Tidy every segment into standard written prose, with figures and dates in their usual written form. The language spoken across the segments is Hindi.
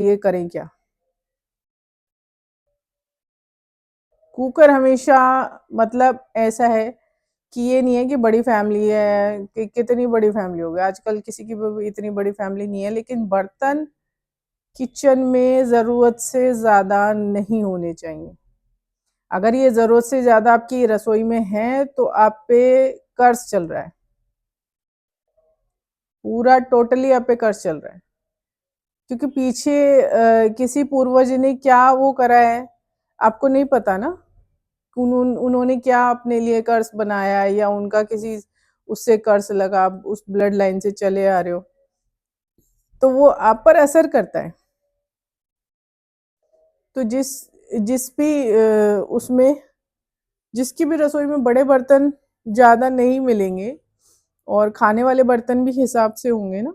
ये करें क्या? कुकर हमेशा मतलब ऐसा है कि ये नहीं है कि बड़ी फैमिली है कि कितनी बड़ी फैमिली होगी, आजकल किसी की भी इतनी बड़ी फैमिली नहीं है, लेकिन बर्तन किचन में ज़रूरत से ज़्यादा नहीं होने चाहिए। अगर ये ज़रूरत से ज़्यादा आपकी रसोई में है तो आप पे कर्ज़ चल रहा है। पूरा टोटली आप पे कर्ज़ चल रहा है। क्योंकि पीछे किसी पूर्वज ने क्या वो करा है, आपको नहीं पता ना। उन्होंने क्या अपने लिए कर्ज़ बनाया है या उनका किसी उससे कर्ज़ लगा, आप उस ब्लड लाइन से चले आ रहे हो। तो वो आप पर असर करता है। तो जिस भी उसमें जिसकी भी रसोई में बड़े बर्तन ज़्यादा नहीं मिलेंगे और खाने वाले बर्तन भी हिसाब से होंगे ना,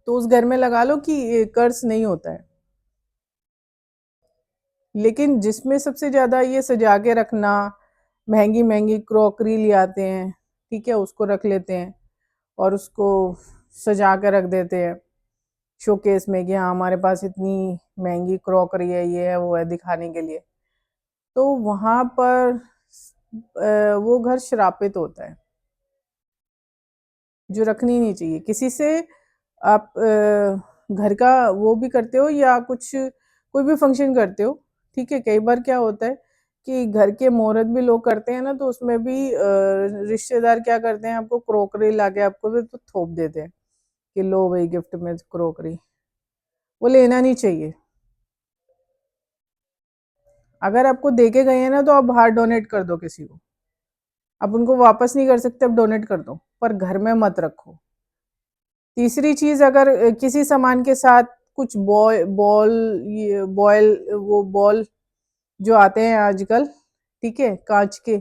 तो उस घर में लगा लो कि कर्ज़ नहीं होता है। लेकिन जिसमें सबसे ज़्यादा ये सजा के रखना, महँगी-महँगी क्रॉकरी ले आते हैं, ठीक है? उसको रख लेते हैं और उसको सजा के रख देते हैं शोकेस में कि हाँ, हमारे पास इतनी महँगी क्रॉकरी है, ये है, वो है, दिखाने के लिए। तो वहाँ पर वो घर श्रापित होता है, जो रखनी नहीं चाहिए। किसी से आप घर का वो भी करते हो या कुछ कोई भी फंक्शन करते हो, ठीक है? कई बार क्या होता है कि घर के मुहूर्त भी लोग करते हैं ना, तो उसमें भी रिश्तेदार क्या करते हैं, आपको क्रॉकरी लाके आपको भी तो थोप देते हैं कि लो भई गिफ्ट में क्रॉकरी। वो लेना नहीं चाहिए। अगर आपको दे के गए हैं ना, तो आप बाहर डोनेट कर दो किसी को। आप उनको वापस नहीं कर सकते, आप डोनेट कर दो, पर घर में मत रखो। तीसरी चीज़, अगर किसी सामान के साथ कुछ बॉल जो आते हैं आजकल, ठीक है, काँच के,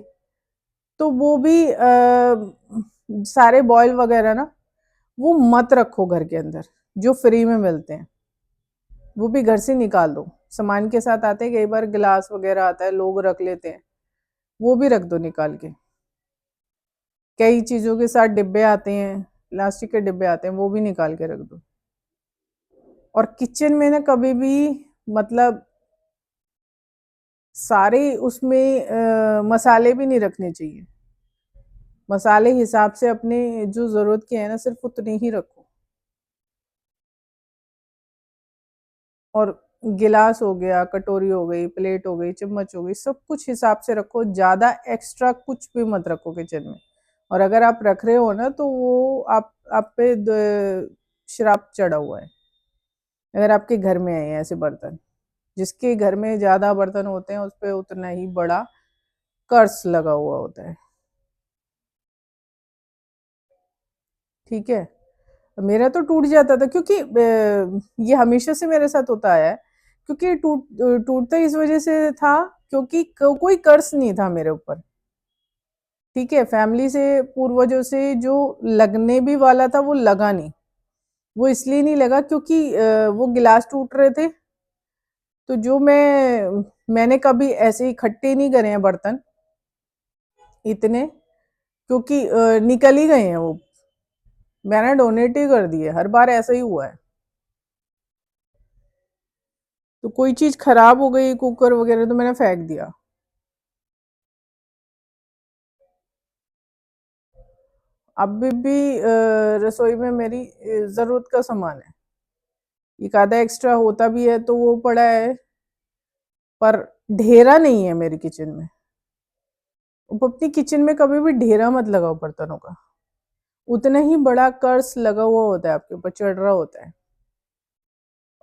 तो वो भी सारे बॉयल वगैरह ना, वो मत रखो घर के अंदर, जो फ्री में मिलते हैं। वो भी घर से निकाल दो। सामान के साथ आते हैं, कई बार गिलास वगैरह आता है, लोग रख लेते हैं, वो भी रख दो निकाल के। कई चीज़ों के साथ डिब्बे आते हैं, प्लास्टिक के डिब्बे आते हैं, वो भी निकाल के रख दो। और किचन में ना कभी भी मतलब सारे उसमें मसाले भी नहीं रखने चाहिए। मसाले हिसाब से अपने जो ज़रूरत के हैं ना, सिर्फ़ उतने ही रखो। और गिलास हो गया, कटोरी हो गई, प्लेट हो गई, चम्मच हो गई, सब कुछ हिसाब से रखो, ज़्यादा एक्स्ट्रा कुछ भी मत रखो किचन में। और अगर आप रख रहे हो ना, तो वो आप पे श्राप चढ़ा हुआ है, अगर आपके घर में है ऐसे बर्तन। जिसके घर में ज़्यादा बर्तन होते हैं, उस पे उतना ही बड़ा कर्स लगा हुआ होता है, ठीक है? मेरा तो टूट जाता था, क्योंकि ये हमेशा से मेरे साथ होता आया है, क्योंकि टूटता इस वजह से था क्योंकि कोई कर्ज नहीं था मेरे ऊपर, ठीक है? फैमिली से, पूर्वजों से जो लगने भी वाला था वो लगा नहीं। वो इसलिए नहीं लगा क्योंकि वो गिलास टूट रहे थे, तो जो मैंने कभी ऐसे इकट्ठे नहीं करे हैं बर्तन इतने, क्योंकि निकल ही गए हैं वो, मैंने डोनेट ही कर दिए, हर बार ऐसा ही हुआ है। तो कोई चीज़ खराब हो गई, कुकर वगैरह, तो मैंने फेंक दिया। अभी भी रसोई में मेरी ज़रूरत का सामान है। एक आधा एक्स्ट्रा होता भी है तो वो पड़ा है, पर ढेरा नहीं है मेरी किचन में। आप अपनी किचन में कभी भी ढेरा मत लगाओ बर्तनों का। उतना ही बड़ा कर्स लगा हुआ होता है, आपके ऊपर चढ़ रहा होता है।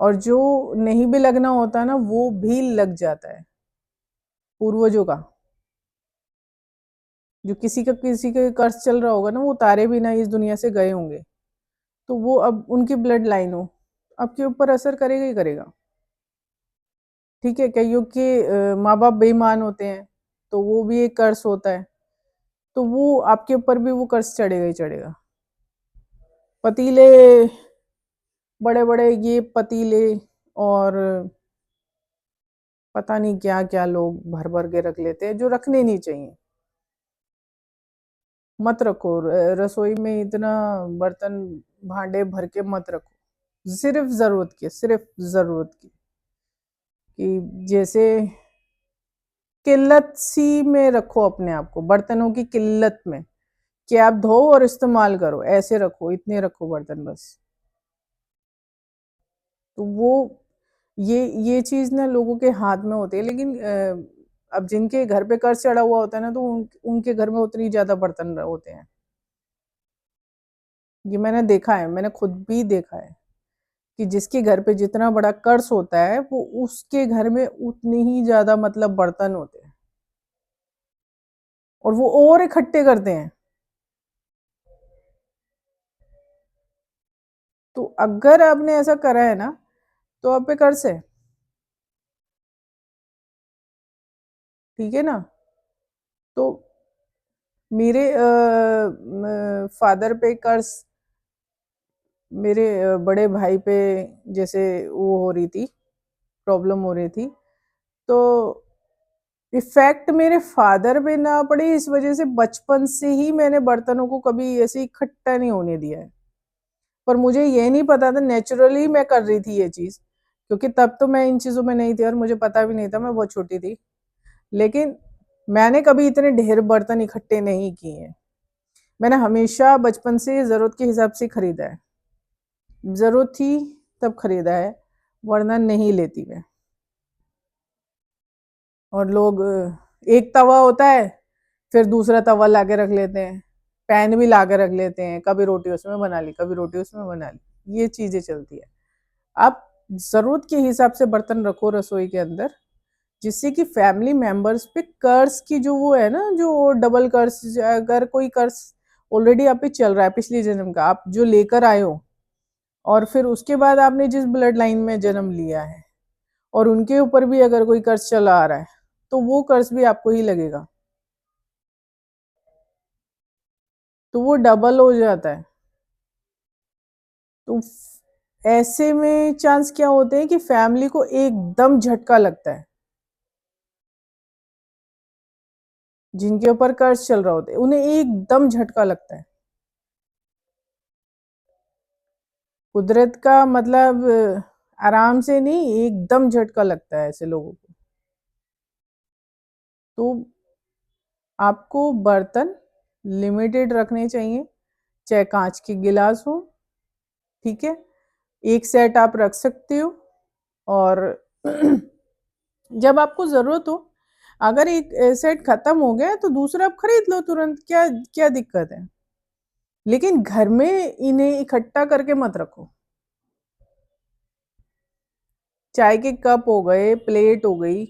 और जो नहीं भी लगना होता ना, वो भी लग जाता है, पूर्वजों का। जो किसी का कर्स चल रहा होगा ना, वो उतारे बिना इस दुनिया से गए होंगे। तो वो अब उनकी ब्लड लाइन हो, आपके ऊपर असर करेगा ही करेगा। ठीक है, कईयों के माँ-बाप बेईमान होते हैं, तो वो भी एक कर्स होता है। तो वो आपके ऊपर भी वो कर्स चढ़ेगा ही चढ़ेगा। पतीले, बड़े-बड़े ये पतीले, और पता नहीं क्या-क्या लोग भर-भर के रख लेते हैं, जो रखने नहीं चाहिए। मत रखो, रसोई में इतना बर्तन भांडे भर के मत रखो। सिर्फ ज़रूरत की, सिर्फ ज़रूरत की। कि जैसे किल्लत सी में रखो अपने आप को, बर्तनों की किल्लत में, कि आप धो और इस्तेमाल करो, ऐसे रखो, इतने रखो बर्तन बस। तो वो ये चीज़ ना लोगों के हाथ में होती है, लेकिन अब जिनके घर पे कर्ज़ चढ़ा हुआ होता है ना, तो उनके घर में उतनी ज़्यादा बर्तन होते हैं। ये मैंने देखा है, मैंने खुद भी देखा है कि जिसके घर पे जितना बड़ा कर्ज़ होता है, वो उसके घर में उतने ही ज़्यादा मतलब बर्तन होते हैं और वो और इकट्ठे करते हैं। तो अगर आपने ऐसा करा है ना, तो आप पे कर्ज़ है, ठीक है ना? तो मेरे फादर पे कर्ज़, मेरे बड़े भाई पे जैसे वो हो रही थी, प्रॉब्लम हो रही थी, तो इफ़ेक्ट मेरे फादर पे ना पड़े, इस वज़ह से बचपन से ही मैंने बर्तनों को कभी ऐसे इकट्ठा नहीं होने दिया है। पर मुझे ये नहीं पता था, नेचुरली मैं कर रही थी ये चीज़, क्योंकि तब तो मैं इन चीज़ों में नहीं थी और मुझे पता भी नहीं था, मैं बहुत छोटी थी। लेकिन मैंने कभी इतने ढेर बर्तन इकट्ठे नहीं किए हैं। मैंने हमेशा बचपन से ज़रूरत के हिसाब से खरीदा है। ज़रूरत थी तब खरीदा है, वरना नहीं लेती मैं। और लोग एक तवा होता है, फिर दूसरा तवा लाके रख लेते हैं, पैन भी लाके रख लेते हैं, कभी रोटी उसमें बना ली, कभी रोटी उसमें बना ली, ये चीज़ें चलती है। आप ज़रूरत के हिसाब से बर्तन रखो रसोई के अंदर, जिससे कि फैमिली मेंबर्स पे कर्ज़ की जो वो है ना, जो डबल कर्ज़, अगर कोई कर्ज़ ऑलरेडी आप पे चल रहा है पिछले जन्म का, आप जो लेकर आए हो और फिर उसके बाद आपने जिस ब्लड लाइन में जन्म लिया है और उनके ऊपर भी अगर कोई कर्ज़ चला आ रहा है, तो वो कर्ज़ भी आपको ही लगेगा। तो वो डबल हो जाता है। तो ऐसे में चांस क्या होते हैं कि फैमिली को एकदम झटका लगता है। जिनके ऊपर कर्ज़ चल रहा होता है, उन्हें एकदम झटका लगता है। कुदरत का मतलब आराम से नहीं, एकदम झटका लगता है ऐसे लोगों को। तो आपको बर्तन लिमिटेड रखने चाहिए, चाहे काँच के गिलास हो, ठीक है? एक सेट आप रख सकते हो और जब आपको ज़रूरत हो, अगर एक सेट खत्म हो गया तो दूसरा आप खरीद लो तुरंत, क्या क्या दिक्कत है? लेकिन घर में इन्हें इकट्ठा करके मत रखो। चाय के कप हो गए, प्लेट हो गई,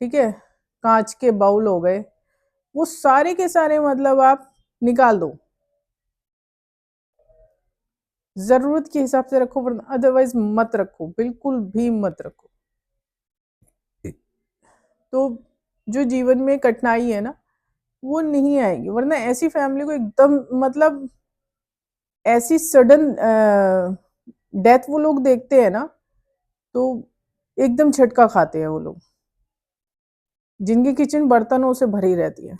ठीक है? काँच के बाउल हो गए, वो सारे के सारे मतलब आप निकाल दो। ज़रूरत के हिसाब से रखो, वरना अदरवाइज़ मत रखो, बिल्कुल भी मत रखो। तो जो जीवन में कठिनाई है ना, वो नहीं आएगी, वरना ऐसी फैमिली को एकदम मतलब ऐसी सडन डेथ वो लोग देखते हैं ना, तो एकदम झटका खाते हैं वो लोग, जिनकी किचन बर्तनों से भरी रहती है।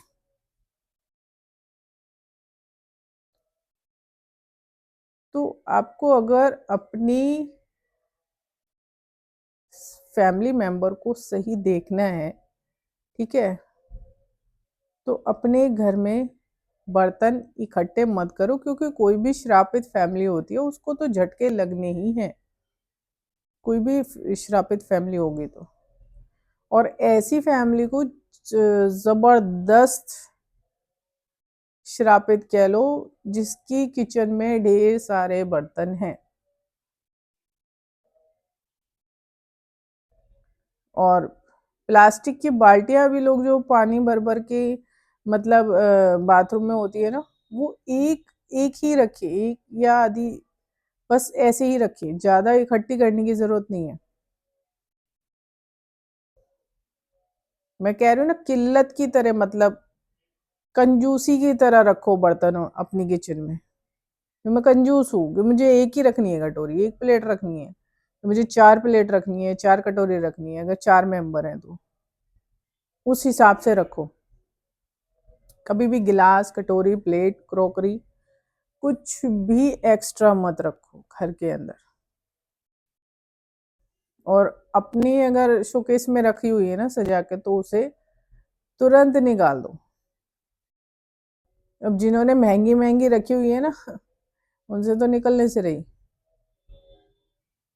तो आपको अगर अपनी फैमिली मेंबर को सही देखना है, ठीक है? तो अपने घर में बर्तन इकट्ठे मत करो, क्योंकि कोई भी श्रापित फैमिली होती है, उसको तो झटके लगने ही हैं। कोई भी श्रापित फैमिली होगी तो। और ऐसी फैमिली को ज़बरदस्त श्रापित कह लो, जिसकी किचन में ढेर सारे बर्तन हैं। और प्लास्टिक की बाल्टियाँ भी लोग जो पानी भर-भर के मतलब बाथरूम में होती है ना, वो एक एक ही रखें, एक या आधी, बस ऐसे ही रखें, ज़्यादा इकट्ठी करने की ज़रूरत नहीं है। मैं कह रही हूँ ना, किल्लत की तरह मतलब कंजूसी की तरह रखो बर्तन अपनी किचन में। कि मैं कंजूस हूँ कि मुझे एक ही रखनी है कटोरी, एक प्लेट रखनी है। तो मुझे 4 प्लेट रखनी है, 4 कटोरी रखनी है, अगर 4 मेंबर हैं तो। उस हिसाब से रखो। कभी भी गिलास, कटोरी, प्लेट, क्रॉकरी कुछ भी एक्स्ट्रा मत रखो घर के अंदर। और अपनी अगर शोकेस में रखी हुई है ना सजा के, तो उसे तुरंत निकाल दो। अब जिन्होंने महंगी महंगी रखी हुई है ना, उनसे तो निकलने से रही।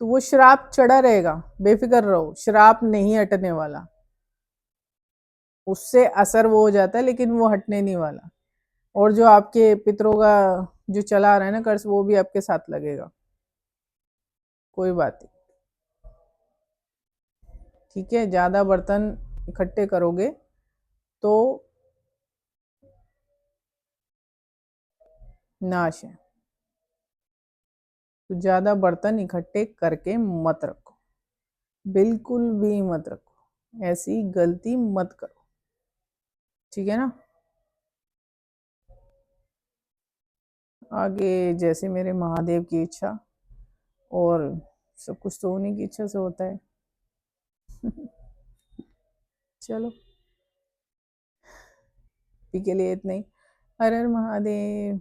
तो वो श्राप चढ़ा रहेगा, बेफिक्र रहो, श्राप नहीं हटने वाला। उससे असर वो हो जाता है, लेकिन वो हटने नहीं वाला। और जो आपके पितरों का जो चला रहा है ना कर्ज, वो भी आपके साथ लगेगा। कोई बात नहीं, ठीक है। ज्यादा बर्तन इकट्ठे करोगे तो नाश है। तो ज्यादा बर्तन इकट्ठे करके मत रखो, बिल्कुल भी मत रखो, ऐसी गलती मत करो, ठीक है ना। आगे जैसे मेरे महादेव की इच्छा, और सब कुछ तो उन्हीं की इच्छा से होता है। चलो, अभी के लिए इतना ही। हर हर महादेव।